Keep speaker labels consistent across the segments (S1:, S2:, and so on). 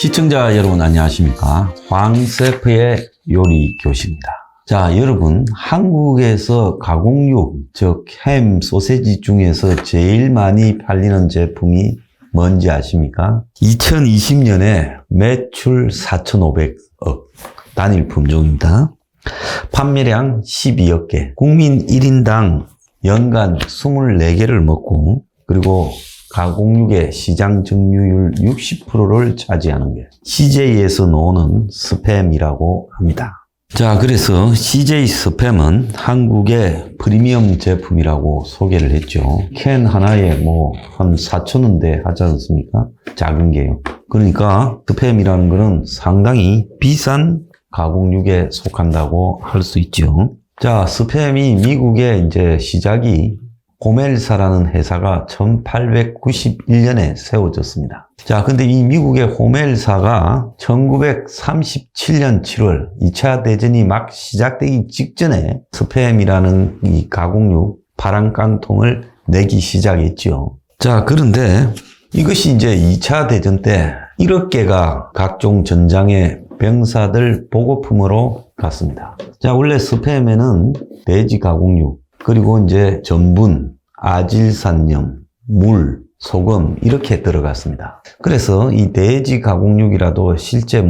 S1: 시청자 여러분 안녕하십니까? 황셰프의 요리 교실입니다. 자, 여러분 한국에서 가공육, 즉 햄, 소세지 중에서 제일 많이 팔리는 제품이 뭔지 아십니까? 2020년에 매출 4,500억 단일 품종입니다. 판매량 12억 개, 국민 1인당 연간 24개를 먹고, 그리고 가공육의 시장 점유율 60%를 차지하는 게 CJ에서 나오는 스팸이라고 합니다. 자, 그래서 CJ 스팸은 한국의 프리미엄 제품이라고 소개를 했죠. 캔 하나에 한 4,000원대 하지 않습니까? 작은 게요. 그러니까 스팸이라는 거는 상당히 비싼 가공육에 속한다고 할 수 있죠. 자, 스팸이 미국의 이제 시작이 호멜사라는 회사가 1891년에 세워졌습니다. 자, 근데 이 미국의 호멜사가 1937년 7월 2차 대전이 막 시작되기 직전에 스팸이라는 이 가공육 파란 깡통을 내기 시작했죠. 자, 그런데 이것이 이제 2차 대전 때 1억 개가 각종 전장의 병사들 보급품으로 갔습니다. 자, 원래 스팸에는 돼지 가공육, 그리고 이제 전분, 아질산염, 물, 소금 이렇게 들어갔습니다. 그래서 이 돼지 가공육이라도 실제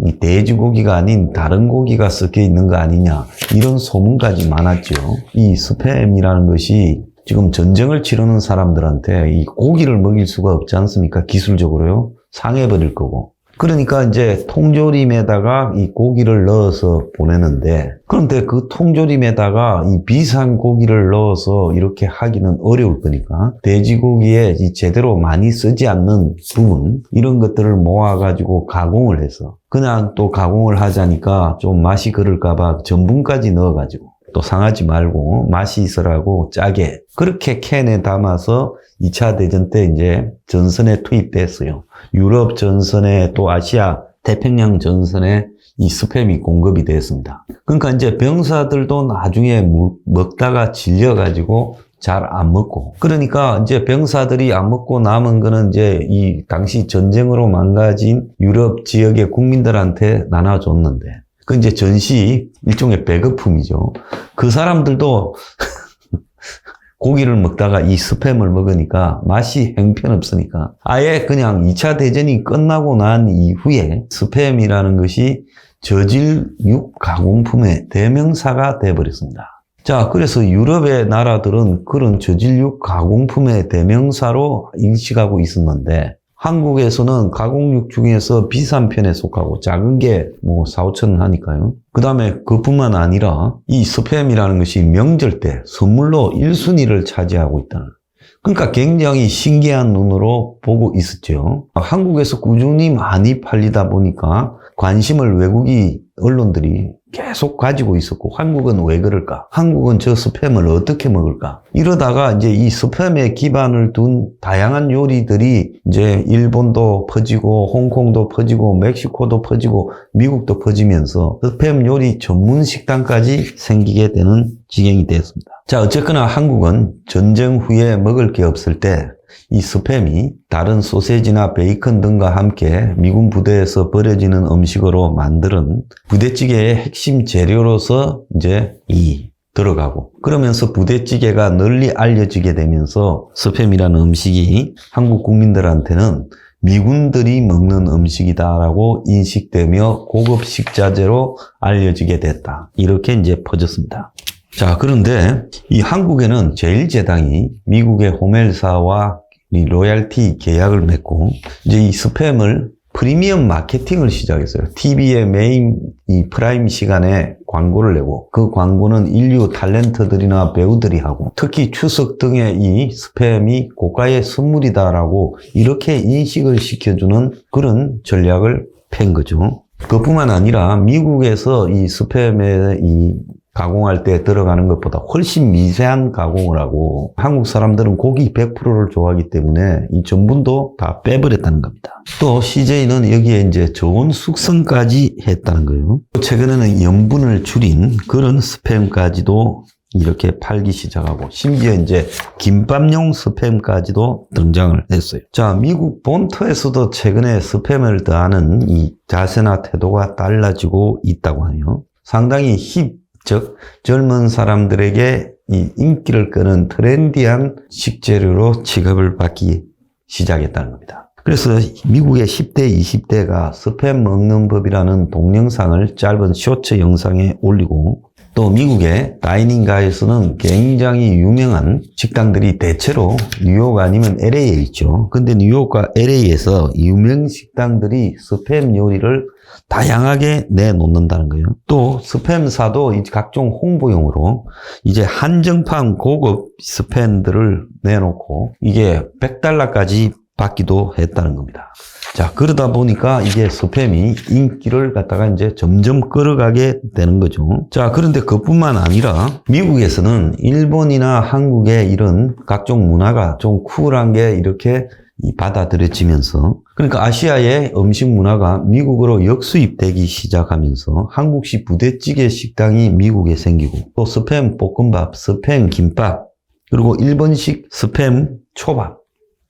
S1: 이 돼지고기가 아닌 다른 고기가 섞여 있는 거 아니냐 이런 소문까지 많았죠. 이 스팸이라는 것이 지금 전쟁을 치르는 사람들한테 이 고기를 먹일 수가 없지 않습니까? 기술적으로요. 상해버릴 거고. 그러니까 이제 통조림에다가 이 고기를 넣어서 보내는데, 그런데 그 통조림에다가 이 비싼 고기를 넣어서 이렇게 하기는 어려울 거니까 돼지고기에 이 제대로 많이 쓰지 않는 부분, 이런 것들을 모아가지고 가공을 해서, 그냥 또 가공을 하자니까 좀 맛이 그럴까봐 전분까지 넣어가지고 또 상하지 말고 맛이 있으라고 짜게 그렇게 캔에 담아서 2차 대전 때 이제 전선에 투입됐어요. 유럽 전선에 또 아시아 태평양 전선에 이 스팸이 공급이 됐습니다. 그러니까 이제 병사들도 나중에 먹다가 질려가지고 잘 안 먹고, 그러니까 이제 병사들이 안 먹고 남은 거는 이제 이 당시 전쟁으로 망가진 유럽 지역의 국민들한테 나눠줬는데, 그 이제 전시 일종의 배급품이죠. 그 사람들도 고기를 먹다가 이 스팸을 먹으니까 맛이 형편없으니까 아예 그냥 2차 대전이 끝나고 난 이후에 스팸이라는 것이 저질육 가공품의 대명사가 되어버렸습니다. 자, 그래서 유럽의 나라들은 그런 저질육 가공품의 대명사로 인식하고 있었는데, 한국에서는 가공육 중에서 비싼 편에 속하고 작은 게 4, 5천 원 하니까요. 그 다음에 그뿐만 아니라 이 스팸이라는 것이 명절 때 선물로 1순위를 차지하고 있다는. 그러니까 굉장히 신기한 눈으로 보고 있었죠. 한국에서 꾸준히 많이 팔리다 보니까 관심을 외국인 언론들이 계속 가지고 있었고, 한국은 왜 그럴까? 한국은 저 스팸을 어떻게 먹을까? 이러다가 이제 이 스팸에 기반을 둔 다양한 요리들이 이제 일본도 퍼지고, 홍콩도 퍼지고, 멕시코도 퍼지고, 미국도 퍼지면서 스팸 요리 전문 식당까지 생기게 되는 지경이 되었습니다. 자, 어쨌거나 한국은 전쟁 후에 먹을 게 없을 때 이 스팸이 다른 소세지나 베이컨 등과 함께 미군 부대에서 버려지는 음식으로 만드는 부대찌개의 핵심 재료로서 이제 들어가고, 그러면서 부대찌개가 널리 알려지게 되면서 스팸이라는 음식이 한국 국민들한테는 미군들이 먹는 음식이다라고 인식되며 고급 식자재로 알려지게 됐다. 이렇게 이제 퍼졌습니다. 자, 그런데 이 한국에는 제1제당이 미국의 호멜사와 이 로얄티 계약을 맺고 이제 이 스팸을 프리미엄 마케팅을 시작했어요. TV의 메인 이 프라임 시간에 광고를 내고, 그 광고는 인류 탤런트들이나 배우들이 하고, 특히 추석 등에 이 스팸이 고가의 선물이다라고 이렇게 인식을 시켜주는 그런 전략을 팬 거죠. 그뿐만 아니라 미국에서 이 스팸의 이 가공할 때 들어가는 것보다 훨씬 미세한 가공을 하고, 한국 사람들은 고기 100%를 좋아하기 때문에 이 전분도 다 빼버렸다는 겁니다. 또 CJ는 여기에 이제 저온 숙성까지 했다는 거예요. 최근에는 염분을 줄인 그런 스팸까지도 이렇게 팔기 시작하고 심지어 이제 김밥용 스팸까지도 등장을 했어요. 자, 미국 본토에서도 최근에 스팸을 더하는 이 자세나 태도가 달라지고 있다고 하며 상당히 즉 젊은 사람들에게 이 인기를 끄는 트렌디한 식재료로 취급을 받기 시작했다는 겁니다. 그래서 미국의 10대, 20대가 스팸 먹는 법이라는 동영상을 짧은 쇼츠 영상에 올리고 또 미국의 다이닝가에서는 굉장히 유명한 식당들이 대체로 뉴욕 아니면 LA에 있죠. 근데 뉴욕과 LA에서 유명 식당들이 스팸 요리를 다양하게 내놓는다는 거예요. 또 스팸사도 이제 각종 홍보용으로 이제 한정판 고급 스팸들을 내놓고 이게 $100까지 받기도 했다는 겁니다. 자, 그러다 보니까 이게 스팸이 인기를 갖다가 이제 점점 끌어가게 되는 거죠. 자, 그런데 그뿐만 아니라 미국에서는 일본이나 한국의 이런 각종 문화가 좀 쿨한 게 이렇게 받아들여지면서 그러니까 아시아의 음식 문화가 미국으로 역수입되기 시작하면서 한국식 부대찌개 식당이 미국에 생기고 또 스팸 볶음밥, 스팸 김밥 그리고 일본식 스팸 초밥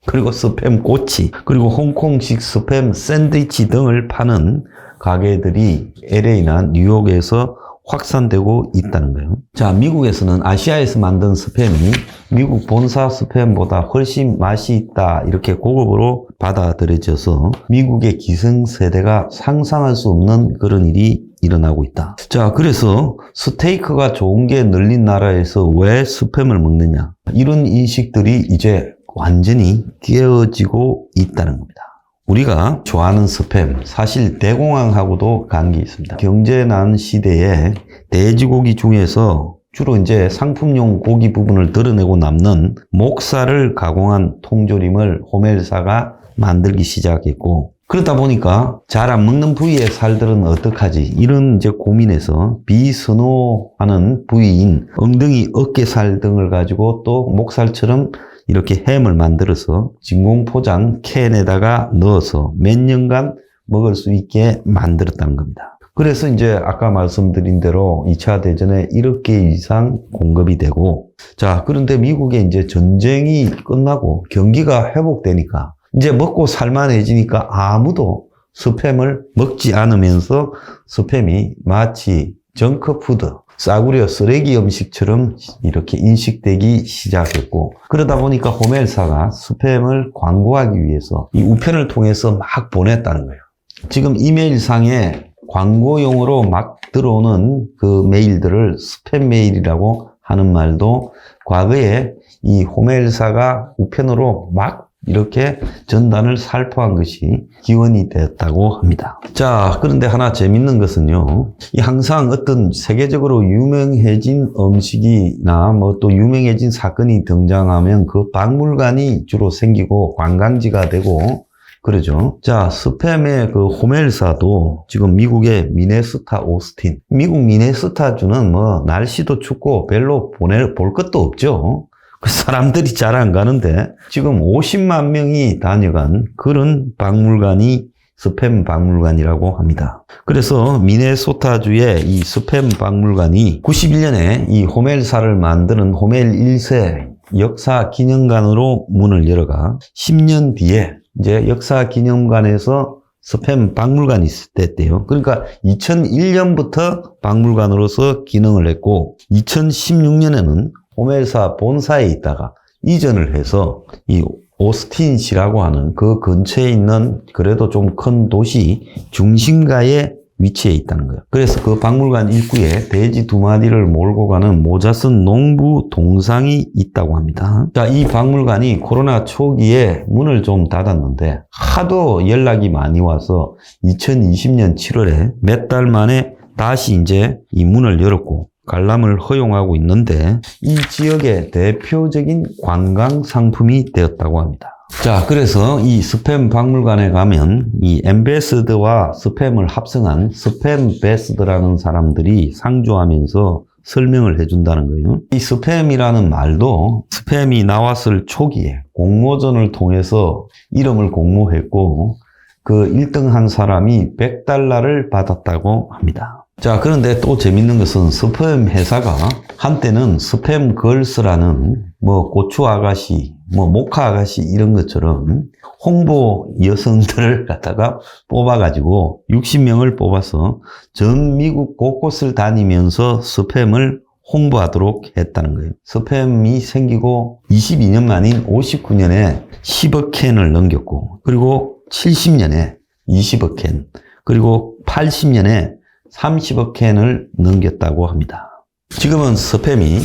S1: 그리고 스팸 꼬치, 그리고 홍콩식 스팸 샌드위치 등을 파는 가게들이 LA나 뉴욕에서 확산되고 있다는 거예요. 자, 미국에서는 아시아에서 만든 스팸이 미국 본사 스팸보다 훨씬 맛이 있다 이렇게 고급으로 받아들여져서 미국의 기성세대가 상상할 수 없는 그런 일이 일어나고 있다. 자, 그래서 스테이크가 좋은 게 늘린 나라에서 왜 스팸을 먹느냐 이런 인식들이 이제 완전히 깨어지고 있다는 겁니다. 우리가 좋아하는 스팸, 사실 대공황하고도 관계 있습니다. 경제난 시대에 돼지고기 중에서 주로 이제 상품용 고기 부분을 드러내고 남는 목살을 가공한 통조림을 호멜사가 만들기 시작했고, 그러다 보니까 잘 안 먹는 부위의 살들은 어떡하지? 이런 이제 고민에서 비선호하는 부위인 엉덩이, 어깨살 등을 가지고 또 목살처럼 이렇게 햄을 만들어서 진공포장 캔에다가 넣어서 몇 년간 먹을 수 있게 만들었다는 겁니다. 그래서 이제 아까 말씀드린 대로 2차 대전에 1억 개 이상 공급이 되고, 자, 그런데 미국에 이제 전쟁이 끝나고 경기가 회복되니까 이제 먹고 살만해지니까 아무도 스팸을 먹지 않으면서 스팸이 마치 정크푸드, 싸구려 쓰레기 음식처럼 이렇게 인식되기 시작했고, 그러다 보니까 호멜사가 스팸을 광고하기 위해서 이 우편을 통해서 막 보냈다는 거예요. 지금 이메일상에 광고용으로 막 들어오는 그 메일들을 스팸 메일이라고 하는 말도 과거에 이 호멜사가 우편으로 막 이렇게 전단을 살포한 것이 기원이 되었다고 합니다. 자, 그런데 하나 재밌는 것은요, 항상 어떤 세계적으로 유명해진 음식이나 뭐 또 유명해진 사건이 등장하면 그 박물관이 주로 생기고 관광지가 되고 그러죠. 자, 스팸의 그 호멜사도 지금 미국의 미네소타 오스틴, 미국 미네소타주는 뭐 날씨도 춥고 별로 볼 것도 없죠. 사람들이 잘 안 가는데 지금 50만 명이 다녀간 그런 박물관이 스팸 박물관이라고 합니다. 그래서 미네소타주의 이 스팸 박물관이 91년에 이 호멜사를 만드는 호멜 1세 역사 기념관으로 문을 열어가 10년 뒤에 이제 역사 기념관에서 스팸 박물관이 됐대요. 그러니까 2001년부터 박물관으로서 기능을 했고 2016년에는 호멜사 본사에 있다가 이전을 해서 이 오스틴시라고 하는 그 근처에 있는 그래도 좀 큰 도시 중심가에 위치해 있다는 거예요. 그래서 그 박물관 입구에 돼지 2마리를 몰고 가는 모자 쓴 농부 동상이 있다고 합니다. 자, 이 박물관이 코로나 초기에 문을 좀 닫았는데 하도 연락이 많이 와서 2020년 7월에 몇 달 만에 다시 이제 이 문을 열었고 관람을 허용하고 있는데 이 지역의 대표적인 관광 상품이 되었다고 합니다. 자, 그래서 이 스팸 박물관에 가면 이 엠베스드와 스팸을 합성한 스팸 베스드라는 사람들이 상주하면서 설명을 해준다는 거예요. 이 스팸이라는 말도 스팸이 나왔을 초기에 공모전을 통해서 이름을 공모했고 그 1등 한 사람이 $100를 받았다고 합니다. 자, 그런데 또 재밌는 것은 스팸 회사가 한때는 스팸 걸스라는 뭐 고추 아가씨, 뭐 모카 아가씨 이런 것처럼 홍보 여성들을 갖다가 뽑아가지고 60명을 뽑아서 전 미국 곳곳을 다니면서 스팸을 홍보하도록 했다는 거예요. 스팸이 생기고 22년 만인 59년에 10억 캔을 넘겼고, 그리고 70년에 20억 캔, 그리고 80년에 30억 캔을 넘겼다고 합니다. 지금은 스팸이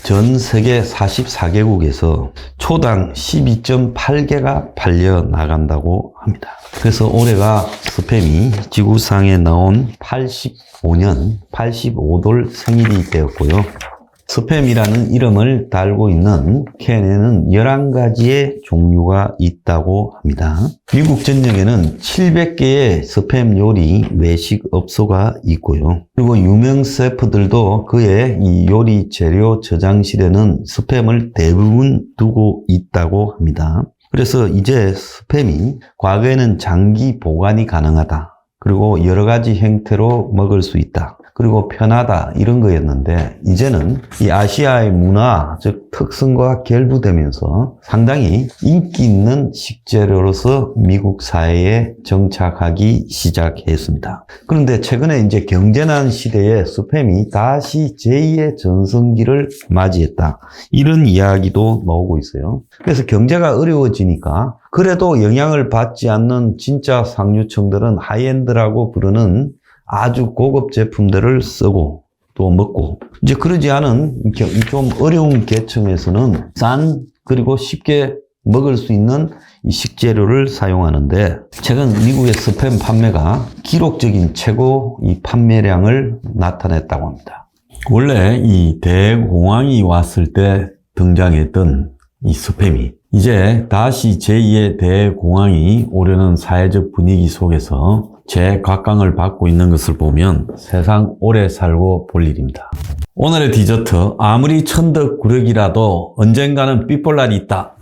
S1: 전 세계 44개국에서 초당 12.8개가 팔려 나간다고 합니다. 그래서 올해가 스팸이 지구상에 나온 85년 85돌 생일이 되었고요. 스팸이라는 이름을 달고 있는 캔에는 11가지의 종류가 있다고 합니다. 미국 전역에는 700개의 스팸 요리 외식업소가 있고요. 그리고 유명 셰프들도 그의 이 요리 재료 저장실에는 스팸을 대부분 두고 있다고 합니다. 그래서 이제 스팸이 과거에는 장기 보관이 가능하다. 그리고 여러 가지 형태로 먹을 수 있다. 그리고 편하다 이런 거였는데 이제는 이 아시아의 문화, 즉 특성과 결부되면서 상당히 인기 있는 식재료로서 미국 사회에 정착하기 시작했습니다. 그런데 최근에 이제 경제난 시대에 스팸이 다시 제2의 전성기를 맞이했다. 이런 이야기도 나오고 있어요. 그래서 경제가 어려워지니까 그래도 영향을 받지 않는 진짜 상류층들은 하이엔드라고 부르는 아주 고급 제품들을 쓰고 또 먹고, 이제 그러지 않은 좀 어려운 계층에서는 싼 그리고 쉽게 먹을 수 있는 이 식재료를 사용하는데, 최근 미국의 스팸 판매가 기록적인 최고 이 판매량을 나타냈다고 합니다. 원래 이 대공황이 왔을 때 등장했던 이 스팸이 이제 다시 제2의 대공황이 오려는 사회적 분위기 속에서 재각광을 받고 있는 것을 보면 세상 오래 살고 볼 일입니다. 오늘의 디저트, 아무리 천덕구력이라도 언젠가는 삐볼 날이 있다.